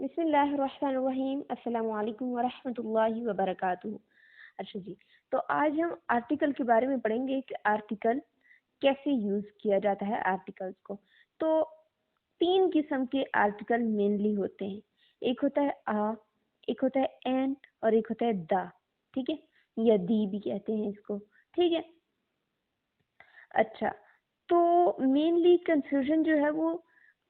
बिस्मिल्लाहिर्रहमानिर्रहीम अस्सलामु अलैकुम वरहमतुल्लाहि वबरकातुहू। अच्छा जी, तो आज हम आर्टिकल के बारे में पढ़ेंगे कि आर्टिकल कैसे यूज़ किया जाता है आर्टिकल्स को। तो 3 किस्म के आर्टिकल मेनली होते हैं। एक होता है आ, एक होता है एन और एक होता है द, ठीक है, या दी भी कहते हैं इसको, ठीक है। अच्छा, तो मेनली कंफ्यूजन जो है वो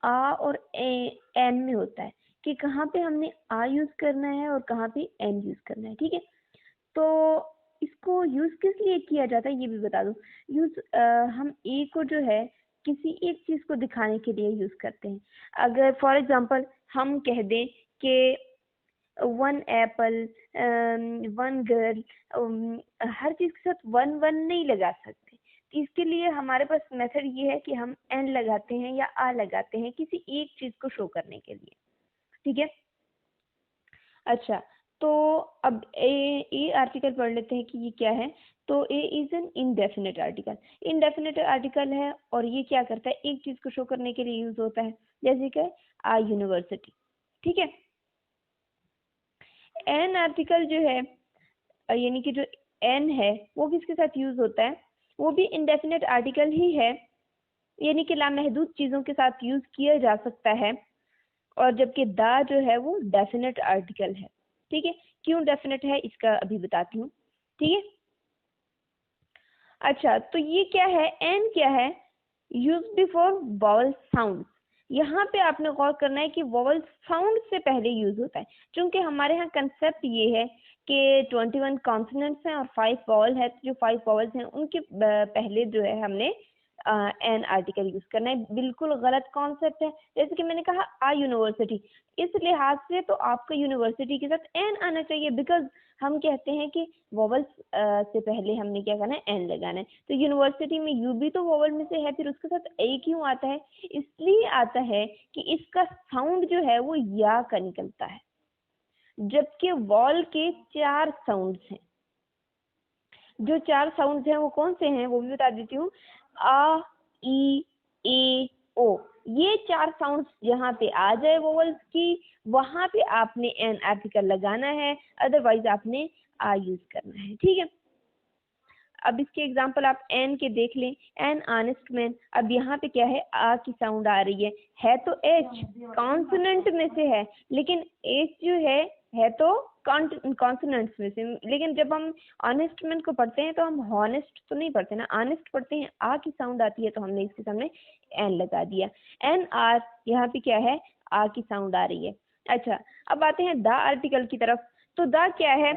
आ और एन में होता है कि कहाँ पे हमने आ यूज़ करना है और कहाँ पे एन यूज़ करना है, ठीक है। तो इसको यूज़ किस लिए किया जाता है ये भी बता दूँ। हम ए को जो है किसी एक चीज़ को दिखाने के लिए यूज़ करते हैं। अगर फॉर एग्जांपल हम कह दें कि वन एप्पल, वन गर्ल, हर चीज़ के साथ वन वन नहीं लगा सकते। तो इसके लिए हमारे पास मेथड ये है कि हम एन लगाते हैं या आ लगाते हैं किसी एक चीज़ को शो करने के लिए, ठीक है। अच्छा, तो अब ए आर्टिकल पढ़ लेते हैं कि ये क्या है। तो A is an indefinite article. Indefinite article है और ये क्या करता है, एक चीज़ को शो करने के लिए यूज़ होता है, जैसे कि आ यूनिवर्सिटी, ठीक है। एन आर्टिकल जो है, यानी कि जो एन है वो किसके साथ यूज होता है, वो भी इंडेफिनेट आर्टिकल ही है, यानी कि लामहदूद चीजों के साथ यूज किया जा सकता है। और जबकि द जो है वो डेफिनेट आर्टिकल है, ठीक है। क्यों डेफिनेट है इसका अभी बताती हूँ, ठीक है। अच्छा, तो ये क्या है, एन क्या है, यूज बिफोर वॉवल साउंड। यहाँ पे आपने गौर करना है कि वॉवल साउंड से पहले यूज होता है, क्योंकि हमारे यहाँ कंसेप्ट ये है कि 21 कॉन्सोनेंट्स हैं और 5 वॉवल है। तो जो 5 वॉवल्स हैं उनके पहले जो है हमने एन आर्टिकल यूज करना है। बिल्कुल गलत कॉन्सेप्ट है। जैसे कि मैंने कहा आ यूनिवर्सिटी, इस लिहाज से तो आपका यूनिवर्सिटी के साथ एन आना चाहिए, बिकॉज हम कहते हैं कि वॉवल्स से पहले हमने क्या करना है, एन लगाना है। तो यूनिवर्सिटी में यू भी तो वॉवल में से है, फिर उसके साथ ए क्यों आता है, इसलिए आता है कि इसका साउंड जो है वो या का निकलता है, जबकि वॉल के 4 साउंड्स हैं। जो 4 साउंड्स हैं वो कौन से हैं वो भी बता देती हूँ। आ, ई, ए, ओ, ये 4 साउंड्स जहाँ पे आ जाए वोवल्स की, वहां पे आपने एन आर्टिकल लगाना है, अदरवाइज आपने आ यूज करना है, ठीक है। अब इसके एग्जांपल आप एन के देख लें। एन ऑनेस्ट मैन, अब यहाँ पे क्या है, आ की साउंड आ रही है तो एच कॉन्सोनेंट में से है, लेकिन एच जो है तो कॉन्सोनेंट्स में से। लेकिन जब हम ऑनेस्ट मैन को पढ़ते हैं तो हम हॉनेस्ट तो नहीं पढ़ते ना, ऑनेस्ट पढ़ते हैं। आ की साउंड आती है तो हमने इसके सामने एन लगा दिया। एन आर, यहाँ पे क्या है, आ की साउंड आ रही है। अच्छा, अब आते हैं द आर्टिकल की तरफ। तो द क्या है,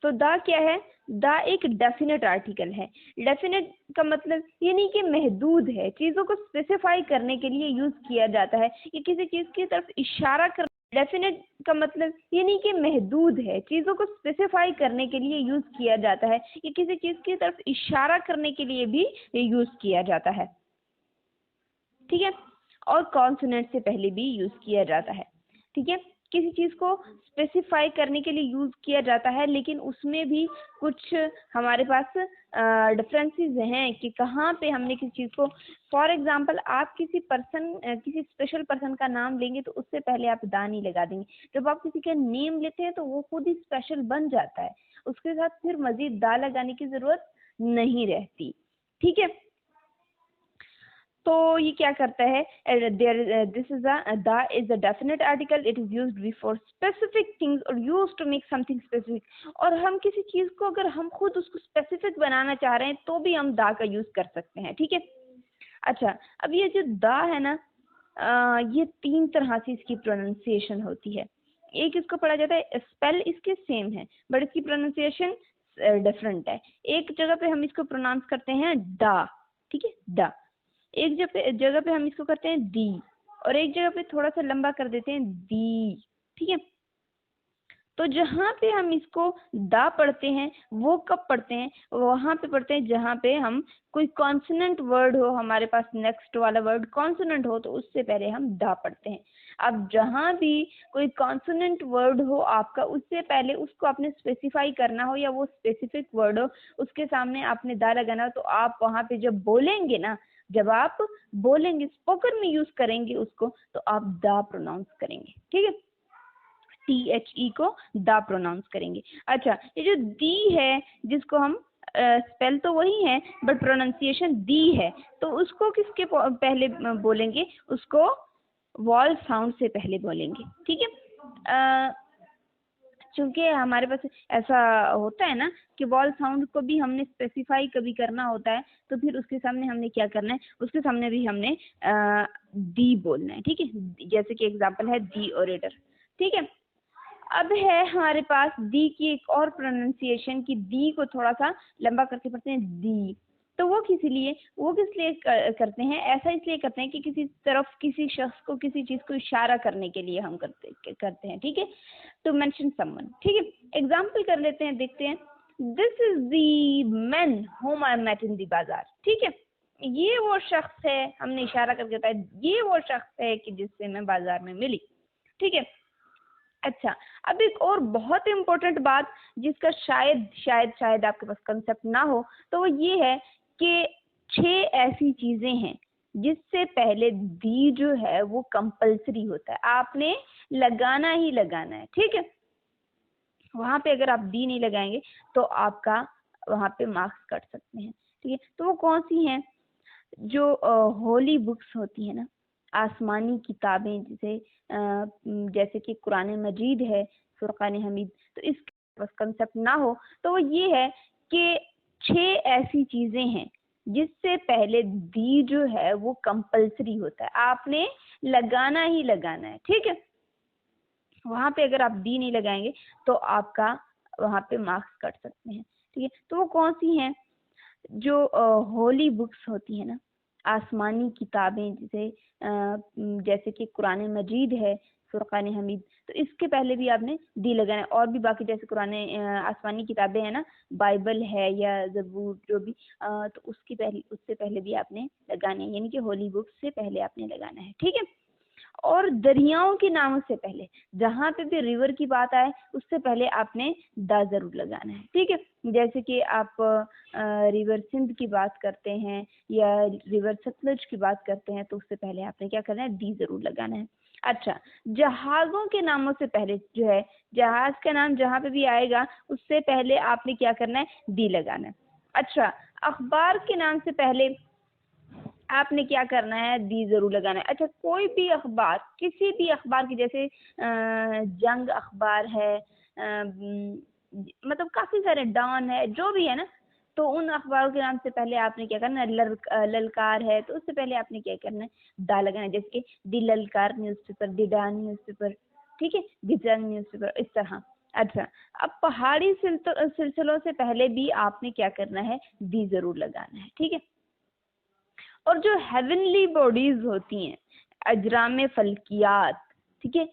तो द क्या है, द एक डेफिनेट आर्टिकल है। डेफिनेट का मतलब ये नहीं कि महदूद है, चीजों को स्पेसिफाई करने के लिए यूज किया जाता है, ये किसी चीज की तरफ इशारा कर। डेफिनेट का मतलब ये नहीं कि महदूद है, चीजों को स्पेसिफाई करने के लिए यूज किया जाता है, ये किसी चीज की तरफ इशारा करने के लिए भी यूज किया जाता है, ठीक है। और कॉन्सोनेंट से पहले भी यूज किया जाता है, ठीक है। किसी चीज को स्पेसिफाई करने के लिए यूज किया जाता है, लेकिन उसमें भी कुछ हमारे पास डिफरेंसेस हैं कि कहाँ पे हमने किसी चीज को। फॉर एग्जांपल, आप किसी स्पेशल पर्सन का नाम लेंगे तो उससे पहले आप दा नहीं लगा देंगे। जब आप किसी का नेम लेते हैं तो वो खुद ही स्पेशल बन जाता है, उसके साथ फिर मजीद दा लगाने की जरूरत नहीं रहती, ठीक है। तो ये क्या करता है, this is the is a definite article, it is used before specific things और used to make something specific. और हम किसी चीज को अगर हम खुद उसको स्पेसिफिक बनाना चाह रहे हैं तो भी हम द का यूज कर सकते हैं, ठीक है। अच्छा, अब ये जो द है ना, ये 3 तरह से इसकी प्रोनाउंसिएशन होती है। एक इसको पढ़ा जाता है, स्पेल इसके सेम है बट इसकी प्रोनाउंसिएशन डिफरेंट है। एक जगह पे हम इसको प्रोनाउंस करते हैं द, ठीक है, द। एक जगह पे हम इसको करते हैं दी, और एक जगह पे थोड़ा सा लंबा कर देते हैं दी, ठीक है। तो जहाँ पे हम इसको दा पढ़ते हैं वो कब पढ़ते हैं, वहां पे पढ़ते हैं जहाँ पे हम कोई कॉन्सोनेंट वर्ड हो, हमारे पास नेक्स्ट वाला वर्ड कॉन्सोनेंट हो तो उससे पहले हम दा पढ़ते हैं। अब जहाँ भी कोई कॉन्सोनेंट वर्ड हो आपका, उससे पहले उसको आपने स्पेसिफाई करना हो या वो स्पेसिफिक वर्ड हो, उसके सामने आपने दा लगाना हो, तो आप वहां पे जब बोलेंगे ना जब आप बोलेंगे, स्पोकन में यूज करेंगे उसको, तो आप द प्रोनाउंस करेंगे, ठीक है, THE को द प्रोनाउंस करेंगे। अच्छा, ये जो दी है, जिसको हम स्पेल तो वही है बट प्रोनाउंसिएशन दी है, तो उसको किसके पहले बोलेंगे, उसको वॉल साउंड से पहले बोलेंगे, ठीक है। चूंकि हमारे पास ऐसा होता है ना कि वॉल साउंड को भी हमने स्पेसिफाई कभी करना होता है, तो फिर उसके सामने हमने क्या करना है, उसके सामने भी हमने दी बोलना है, ठीक है। जैसे कि एग्जांपल है दी ओरेटर, ठीक है। अब है हमारे पास दी की एक और प्रोनाउंसिएशन की दी को थोड़ा सा लंबा करके पढ़ते हैं दी। तो वो किस लिए करते हैं, ऐसा इसलिए करते हैं कि किसी तरफ, किसी शख्स को, किसी चीज को इशारा करने के लिए हम करते हैं, ठीक है, टू मेंशन समवन, ठीक है। एग्जाम्पल कर लेते हैं, देखते हैं। This is the man whom I met in the bazaar, ठीक है, ये वो शख्स है, हमने इशारा करके बताया, ये वो शख्स है कि जिससे मैं बाजार में मिली, ठीक है। अच्छा, अब एक और बहुत इम्पोर्टेंट बात, जिसका शायद आपके पास कंसेप्ट ना हो, तो वो ये है कि 6 ऐसी चीजें हैं जिससे पहले दी जो है वो कंपल्सरी होता है, आपने लगाना ही लगाना है, ठीक है। वहां पे अगर आप दी नहीं लगाएंगे तो आपका वहां पे मार्क्स कट सकते हैं, ठीक है। तो वो कौन सी हैं, जो होली बुक्स होती है ना, आसमानी किताबें, जैसे कि कुरान मजीद है, फुरकान हमीद, तो इसका बस कंसेप्ट ना हो तो वो ये है कि 6 ऐसी चीजें हैं जिससे पहले दी जो है वो कंपल्सरी होता है, आपने लगाना ही लगाना है, ठीक है। वहां पे अगर आप दी नहीं लगाएंगे तो आपका वहां पे मार्क्स कट सकते हैं, ठीक है। तो वो कौन सी हैं, जो होली बुक्स होती है ना, आसमानी किताबें, जैसे कि कुरान मजीद है, फुरकान हमीद, तो इसके पहले भी आपने दी लगाना है। और भी बाकी जैसे कुरान आसमानी किताबें हैं ना, बाइबल है या ज़बूर, जो भी, तो उससे पहले भी आपने लगाने हैं, यानी कि होली बुक्स से पहले आपने लगाना है, ठीक है। और दरियाओं के नामों से पहले, जहाँ पे भी रिवर की बात आए, उससे पहले आपने दा जरूर लगाना है, ठीक है। जैसे कि आप रिवर सिंध की बात करते हैं या रिवर सतलुज की बात करते हैं, तो उससे पहले आपने क्या करना है, दी जरूर लगाना है। अच्छा, जहाजों के नामों से पहले जो है, जहाज का नाम जहाँ पे भी आएगा उससे पहले आपने क्या करना है, दी लगाना है। अच्छा, अखबार के नाम से पहले आपने क्या करना है, दी जरूर लगाना है। अच्छा, कोई भी अखबार, किसी भी अखबार की, जैसे जंग अखबार है, मतलब काफी सारे, डॉन है, जो भी है ना, तो उन अखबारों के नाम से पहले आपने क्या करना है, ललकार है, तो उससे पहले आपने क्या करना है, दा लगाना है। जैसे कि दी ललकार न्यूज़पेपर, दी डान न्यूज़पेपर, ठीक है, दी जंग न्यूज़पेपर, इस तरह। अच्छा, अब पहाड़ी सिलसिलों से पहले भी आपने क्या करना है, दी जरूर लगाना है, ठीक है। और जो हेवनली बॉडीज होती हैं, अजराम फल्कियात, ठीक है,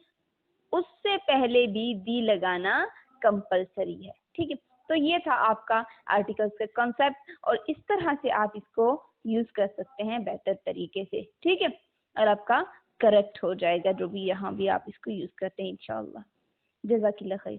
उससे पहले भी दी लगाना कंपलसरी है, ठीक है। तो ये था आपका आर्टिकल्स का कॉन्सेप्ट, और इस तरह से आप इसको यूज कर सकते हैं बेहतर तरीके से, ठीक है, और आपका करेक्ट हो जाएगा जो भी यहाँ भी आप इसको यूज करते हैं इंशाअल्लाह। जज़ाकिल्लाह खैर।